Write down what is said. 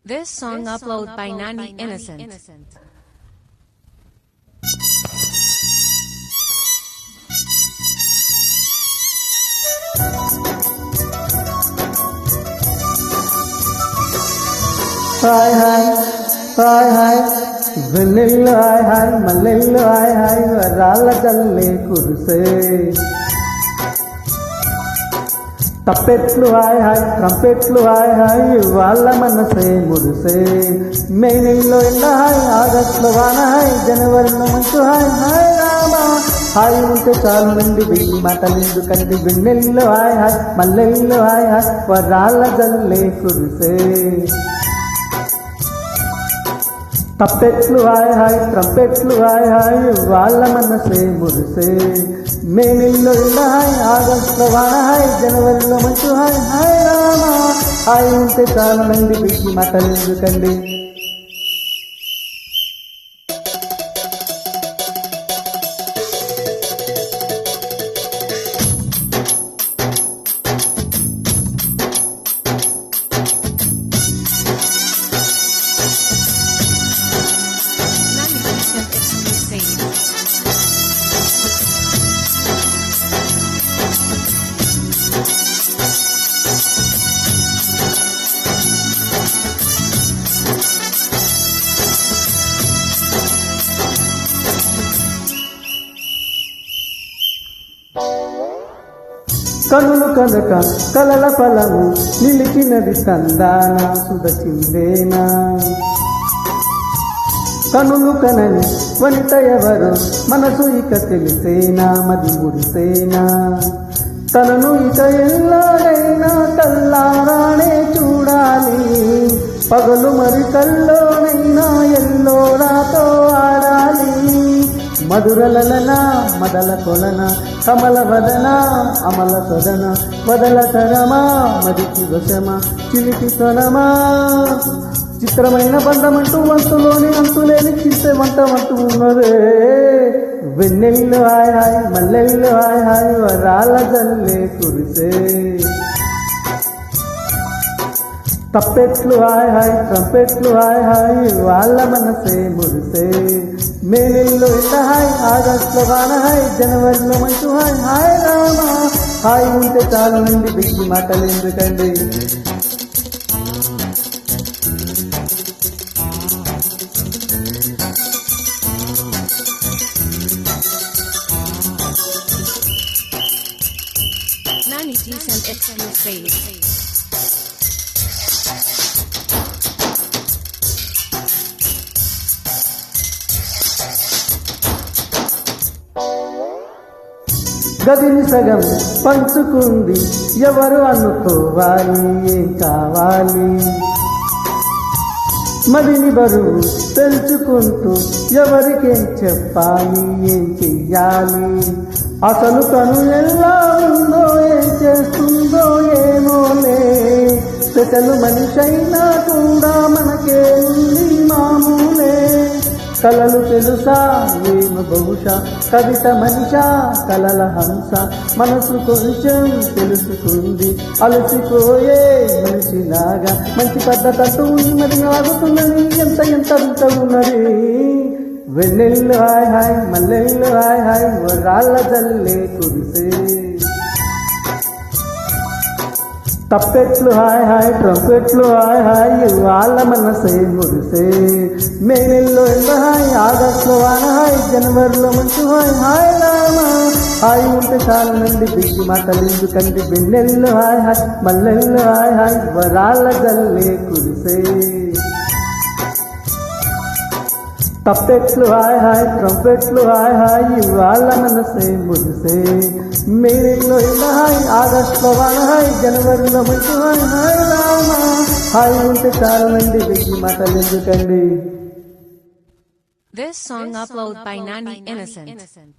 This song uploaded by Nani Innocent. Hi hi, hi hi, vanilla hi hi, malilla hi hi, varala jalle kurse. తప్పెట్లు హాయ్ హాయ్ ట్రంపెట్లు హాయ్ హాయ్ వాళ్ళ మనసే మురిసే మే నెలలో ఎండ హాయ్ ఆగస్టులో వాన హాయ్ జనవరిలో మంచు హాయ్ హాయ్ రామా హాయ్ ఉంటే చాలు నుండి వెయ్యి మాటలిందు కండి వెన్నెల్లో హాయ్ హాయ్ మల్లెల్లో హాయ్ హాయ్ వరాళ్ళ జల్లే కురిసే తప్పెట్లు హాయ్ హాయ్ ట్రంపెట్లు హాయ్ హాయ్ వాళ్ళ మనసే మురిసే మే నెలలో ఎండ హాయ్ ఆగస్టులో వాన హాయ్ జనవరిలో మంచు హాయ్ హాయ్ రామా హాయ్ ఉంటే చాలు నండి బిడ్డి మాటలు ఎందుకండి కనులు కనుక కలల ఫలము నిలిచినది తందాన సుదచిందేనా కనులు కనని వనిత ఎవరు మనసు ఇక తెలిసేనా మది మురిసేనా తనను ఇక ఎల్లాడైనా తల్లారానే చూడాలి పగలు మరి కల్లోనైనా ఎల్లోరాతో ఆడాలి మధురలన మదల కొలన కమల వదన అమల సదన వదల తరమా మదికి వశమా చిలికి తొలమా చిత్రమైన బంధమంటూ వంతులోని అంతులేని చింతే వంటమంటూ ఉన్నదే వెన్నెల్లో హాయ్ హాయ్ మల్లెల్లో హాయ్ హాయ్ వరాల జల్లే కురిసే తప్పెట్లు హాయ్ హాయ్ ట్రంపెట్లు హాయ్ హాయ్ వాళ్ళ మనసే మురిసే మే నెలలో ఎండ హాయ్ ఆగస్టులో వాన హాయ్ జనవరిలో మంచు హాయ్ హాయ్ రామా హాయ్ ఉంటే చాలు నుండి బిడ్డి మాటలు ఎందుకండి Nani Innocent exclusive. గదిని సగం పంచుకుంది ఎవరు అనుకోవాలి ఏం కావాలి మదిని బరువు పెంచుకుంటూ ఎవరికేం చెప్పాలి ఏం చెయ్యాలి అసలు తను ఎలా ఉందో ఏం చేస్తుందో ఏమోలే పెసలు మనిషైనా కూడా మనకే ఉంది మామూలే కలలు తెలుసా ఏమో బహుశా కవిత మనిషా కలల హంస మనసు కొంచెం తెలుసుకుంది అలసిపోయే మనిషిలాగా మంచి పద్ధతంటూ మరి ఆగుతున్నది ఎంత ఎంత వింత ఉన్నది వెన్నెల్లో హాయ్ హాయ్ మల్లెల్లో హాయ్ హాయ్ వరాళ్ళ జల్లే కురిసే తప్పెట్లు హాయ్ హాయ్ ట్రంపెట్లు హాయ్ హాయ్ వాళ్ళ మనసే మురిసే మే నెలలో ఎండ హాయ్ ఆగస్టులో వాన హాయ్ జనవరిలో మంచు హాయ్ హాయ్ రామా హాయ్ ఉంటే చాలు నండి బిడ్డి మాటలు ఎందుకండి వెన్నెల్లో హాయ్ హాయ్ మల్లెల్లో హాయ్ హాయ్ వరాళ్ళ జల్లే కురిసే తప్పెట్లు హాయ్ హాయ్ ట్రంపెట్లు హాయ్ హాయ్ వాళ్ళ మనసే మురిసే మే నెలలో ఎండ హాయ్ ఆగస్టులో వాన హాయ్ జనవరిలో మంచు హాయ్ హాయ్ రామా హాయ్ ఉంటే చాలు నండి బిడ్డి మాటలు ఎందుకండి This song uploaded by Nani Innocent.